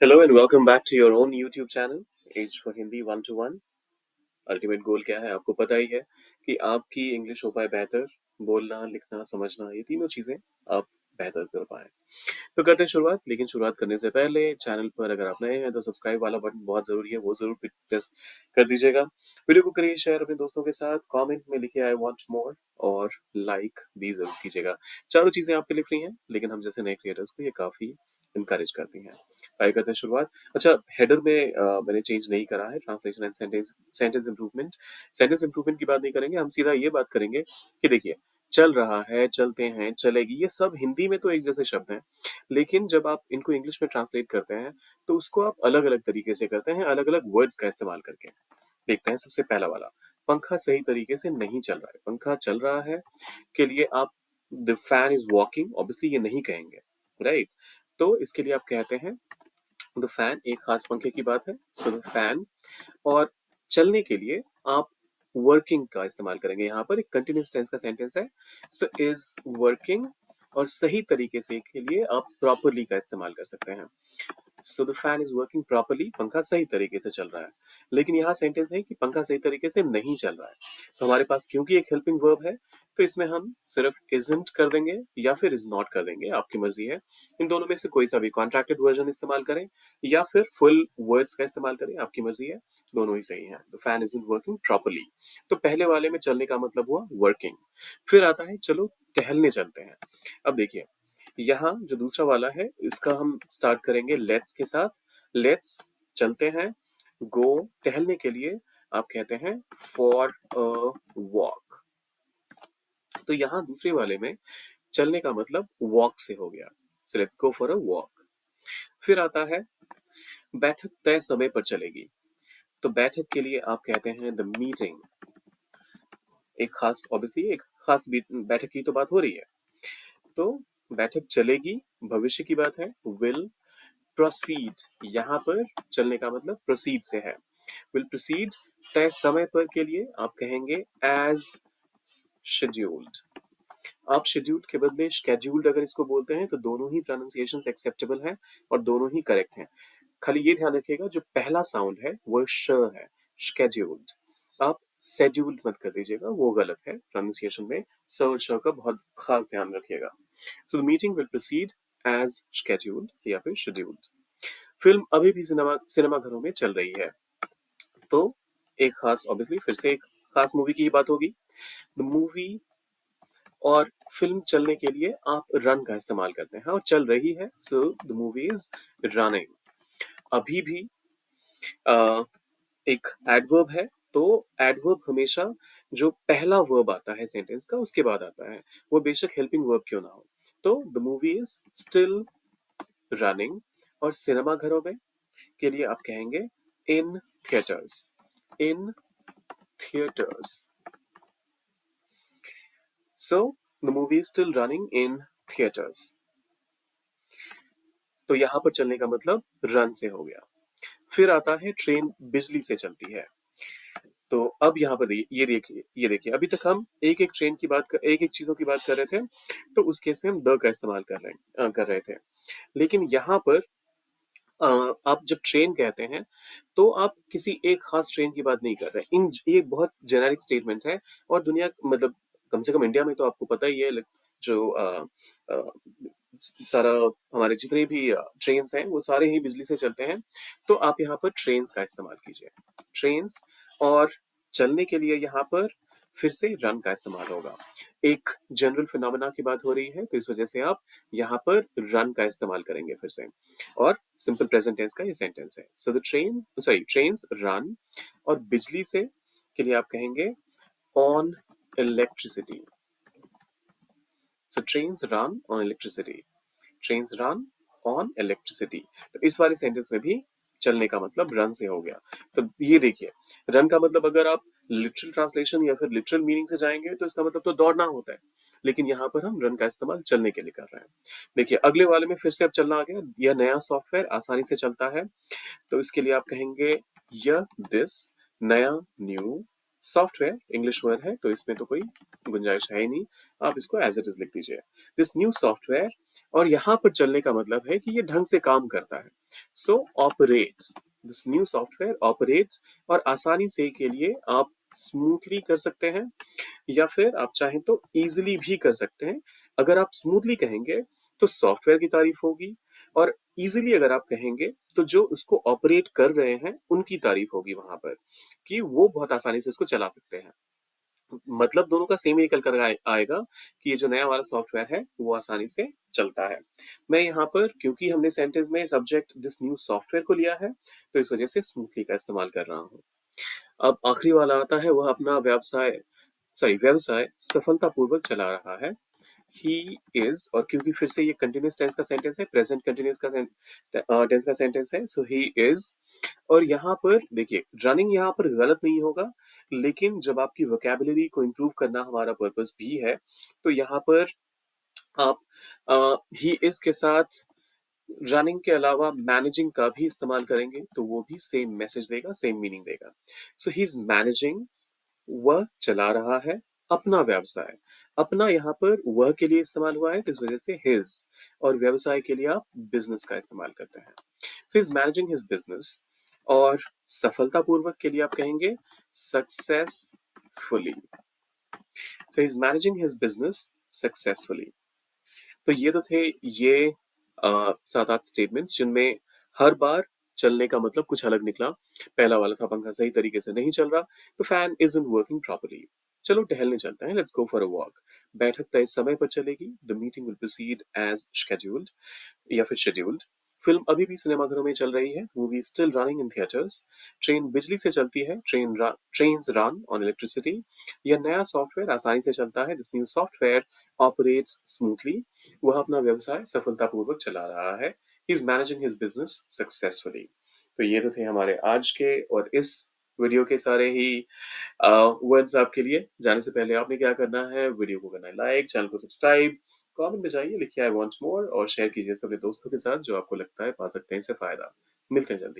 Hello and welcome back to your own YouTube channel, Age for Hindi 1 to 1। Ultimate goal क्या है आपको पता ही है कि आपकी इंग्लिश हो पाए बेहतर, बोलना, लिखना, समझना, ये तीनों चीजें आप बेहतर कर पाए। तो करते हैं शुरुआत, लेकिन शुरुआत करने से पहले चैनल पर अगर आप नए हैं तो सब्सक्राइब वाला बटन बहुत जरूरी है, वो जरूर प्रेस कर दीजिएगा। वीडियो को करिए शेयर अपने दोस्तों के साथ, कमेंट में लिखिए आई वांट मोर और लाइक भी जरूर कीजिएगा। चारों चीजें आपके लिए फ्री हैं, लेकिन हम जैसे नए क्रिएटर्स को ये काफी इनकरेज करती हैं। आइए करते हैं शुरुआत। अच्छा, हेडर में मैंने चेंज नहीं करा है, translation and sentence improvement. Sentence improvement की बात नहीं करेंगे, हम सीधा ये बात करेंगे कि देखिए, चल रहा है, चलते हैं, चलेगी, ये सब हिंदी में तो एक जैसे शब्द हैं, लेकिन जब आप इनको इंग्लिश में ट्रांसलेट करते हैं तो उसको आप अलग अलग तरीके से करते हैं, अलग अलग वर्ड्स का इस्तेमाल करके। देखते हैं सबसे पहला वाला, पंखा सही तरीके से नहीं चल रहा है। पंखा चल रहा है के लिए आप the fan is walking, obviously ये नहीं कहेंगे, राइट? तो इसके लिए आप कहते हैं द फैन, एक खास पंखे की बात है, सो द फैन। और चलने के लिए आप वर्किंग का इस्तेमाल करेंगे। यहाँ पर एक कंटिन्यूस टेंस का सेंटेंस है, सो इज वर्किंग। और सही तरीके से के लिए आप प्रॉपरली का इस्तेमाल कर सकते हैं। So the fan is working properly, पंखा सही तरीके से चल रहा है। लेकिन यहाँ सेंटेंस है कि पंखा सही तरीके से नहीं चल रहा है। तो हमारे पास क्योंकि एक हेल्पिंग वर्ब है, तो इसमें हम सिर्फ इजंट कर देंगे या फिर इज नॉट कर देंगे, आपकी मर्जी है। इन दोनों में से कोई सा भी कॉन्ट्रैक्टेड वर्जन इस्तेमाल करें या फिर फुल वर्ड्स का इस्तेमाल करें, आपकी मर्जी है। दोनों ही सही है। The fan is working properly. तो पहले वाले में चलने का मतलब हुआ वर्किंग। फिर आता है चलो टहलने चलते हैं। अब देखिए, यहाँ जो दूसरा वाला है इसका हम स्टार्ट करेंगे लेट्स के साथ। लेट्स चलते हैं, गो टहलने के लिए आप कहते हैं फॉर अ वॉक। तो यहाँ दूसरे वाले में चलने का मतलब वॉक से हो गया, so let's go for a walk. फिर आता है बैठक तय समय पर चलेगी। तो बैठक के लिए आप कहते हैं द मीटिंग। एक खास, ऑब्वियसली एक खास बैठक की तो बात हो रही है। तो बैठक चलेगी, भविष्य की बात है, विल प्रोसीड। यहाँ पर चलने का मतलब प्रोसीड से है, विल प्रोसीड। तय समय पर के लिए आप कहेंगे एज शेड्यूल्ड। आप शेड्यूल्ड के बदले स्केड्यूल्ड अगर इसको बोलते हैं तो दोनों ही प्रोनाउंसिएशंस एक्सेप्टेबल हैं और दोनों ही करेक्ट हैं। खाली ये ध्यान रखिएगा जो पहला साउंड है वो श है, स्केड्यूल्ड। आप शेड्यूल्ड मत कर दीजिएगा, वो गलत है प्रोनाउंसिएशन में। स और श का बहुत खास ध्यान रखिएगा। So the meeting will proceed as scheduled या फिर शेड्यूल्ड। फिल्म अभी भी सिनेमा घरों में चल रही है। तो एक खास, ऑब्वियसली फिर से एक खास मूवी की बात होगी। द मूवी और फिल्म चलने के लिए आप रन का इस्तेमाल करते हैं और चल रही है, so the movie is running. अभी भी एक एडवर्ब है, तो एडवर्ब हमेशा जो पहला वर्ब आता है सेंटेंस का उसके बाद आता है, वो बेशक हेल्पिंग वर्ब क्यों ना हो। तो the movie is still running. और सिनेमा घरों में के लिए आप कहेंगे in theatres, in theatres. So the movie is still running in theatres. तो यहां पर चलने का मतलब रन से हो गया। फिर आता है ट्रेन बिजली से चलती है। तो अब यहाँ पर ये देखिए, अभी तक हम एक एक ट्रेन की एक एक चीजों की बात कर रहे थे, तो उस केस में हम द का इस्तेमाल कर रहे थे। लेकिन यहाँ पर आप जब ट्रेन कहते हैं तो आप किसी एक खास ट्रेन की बात नहीं कर रहे। ये बहुत जेनेरिक स्टेटमेंट है और दुनिया, मतलब कम से कम इंडिया में तो आपको पता ही है, जो अ, सारा हमारे जितने भी ट्रेन्स हैं वो सारे ही बिजली से चलते हैं। तो आप यहाँ पर ट्रेन्स का इस्तेमाल कीजिए, ट्रेन्स। और चलने के लिए यहाँ पर फिर से रन का इस्तेमाल होगा। एक जनरल फिनोमेना की बात हो रही है, तो इस वजह से आप यहाँ पर रन का इस्तेमाल करेंगे फिर से। और सिंपल प्रेजेंट टेंस का ये सेंटेंस है, सो द ट्रेन्स रन। और बिजली से के लिए आप कहेंगे on electricity. So trains run on electricity, trains run on electricity. तो इस वाले सेंटेंस में भी चलने का मतलब रन से हो गया। तो ये देखिए, रन का मतलब अगर आप लिटरल ट्रांसलेशन या फिर लिटरल मीनिंग से जाएंगे तो इसका मतलब तो दौड़ना होता है, लेकिन यहाँ पर हम रन का इस्तेमाल चलने के लिए कर रहे हैं। देखिए अगले वाले में फिर से अब चलना आ गया। यह नया सॉफ्टवेयर आसानी से चलता है, तो इसके लिए आप कहेंगे यह दिस नया, न्यू। सॉफ्टवेयर इंग्लिश वर्ड है तो इसमें तो कोई गुंजाइश है ही नहीं, आप इसको एज इट इज लिख दीजिए, दिस न्यू सॉफ्टवेयर। और यहाँ पर चलने का मतलब है कि ये ढंग से काम करता है। So operates, this new software operates, और आसानी से के लिए आप स्मूथली कर सकते हैं या फिर आप चाहें तो इजीली भी कर सकते हैं। अगर आप स्मूथली कहेंगे तो सॉफ्टवेयर की तारीफ होगी, और इजीली अगर आप कहेंगे तो जो उसको ऑपरेट कर रहे हैं उनकी तारीफ होगी वहां पर, कि वो बहुत आसानी से उसको चला सकते हैं। मतलब दोनों का सेम ही निकल कर आएगा कि ये जो नया वाला सॉफ्टवेयर है वो आसानी से चलता है। मैं यहाँ पर क्योंकि हमने सेंटेंस में सब्जेक्ट दिस न्यू सॉफ्टवेयर को लिया है तो इस वजह से स्मूथली का इस्तेमाल कर रहा हूँ। अब आखिरी वाला आता है, वह अपना व्यवसाय सफलतापूर्वक चला रहा है। ही इज, और क्योंकि फिर से ये कंटिन्यूस टेंस का सेंटेंस है, प्रेजेंट कंटिन्यूस का टेंस का सेंटेंस है, सो ही इज। और यहाँ पर देखिए रनिंग यहाँ पर गलत नहीं होगा, लेकिन जब आपकी वोकेबुलरी को इम्प्रूव करना हमारा पर्पस भी है तो यहाँ पर आप ही इज के साथ रनिंग के अलावा मैनेजिंग का भी इस्तेमाल करेंगे तो वो भी सेम मैसेज देगा, सेम मीनिंग देगा। सो ही इज मैनेजिंग, वह चला रहा है अपना व्यवसाय। अपना यहाँ पर वह के लिए इस्तेमाल हुआ है तो इस वजह से हिज, और व्यवसाय के लिए आप बिजनेस का इस्तेमाल करते हैं। So is managing his business, और सफलतापूर्वक के लिए आप कहेंगे successfully. So is managing his business successfully. तो ये तो थे ये 7-8 स्टेटमेंट्स जिनमें हर बार चलने का मतलब कुछ अलग निकला। पहला वाला था पंखा सही तरीके से नहीं चल रहा, तो फैन इजंट वर्किंग प्रॉपर्ली। चलो टहलने चलते हैं, let's go for a walk. बैठक तय समय पर चलेगी, the meeting will proceed as scheduled, या फिर शेड्यूल्ड। फिल्म अभी भी सिनेमाघरों में चल रही है, movie still running in theatres. Train बिजली से चलती है, ट्रेन्स रन ऑन इलेक्ट्रिसिटी। यह नया सॉफ्टवेयर आसानी से चलता है, this new software operates smoothly. वह अपना व्यवसाय सफलतापूर्वक चला रहा है, he is managing his business successfully. तो ये तो थे हमारे आज के और इस वीडियो के सारे ही वर्ड्स आपके लिए। जाने से पहले आपने क्या करना है, वीडियो को करना है लाइक, चैनल को सब्सक्राइब, कमेंट में जाइए लिखिए आई वांट मोर, और शेयर कीजिए अपने दोस्तों के साथ जो आपको लगता है पा सकते हैं इससे फायदा। मिलते हैं जल्दी।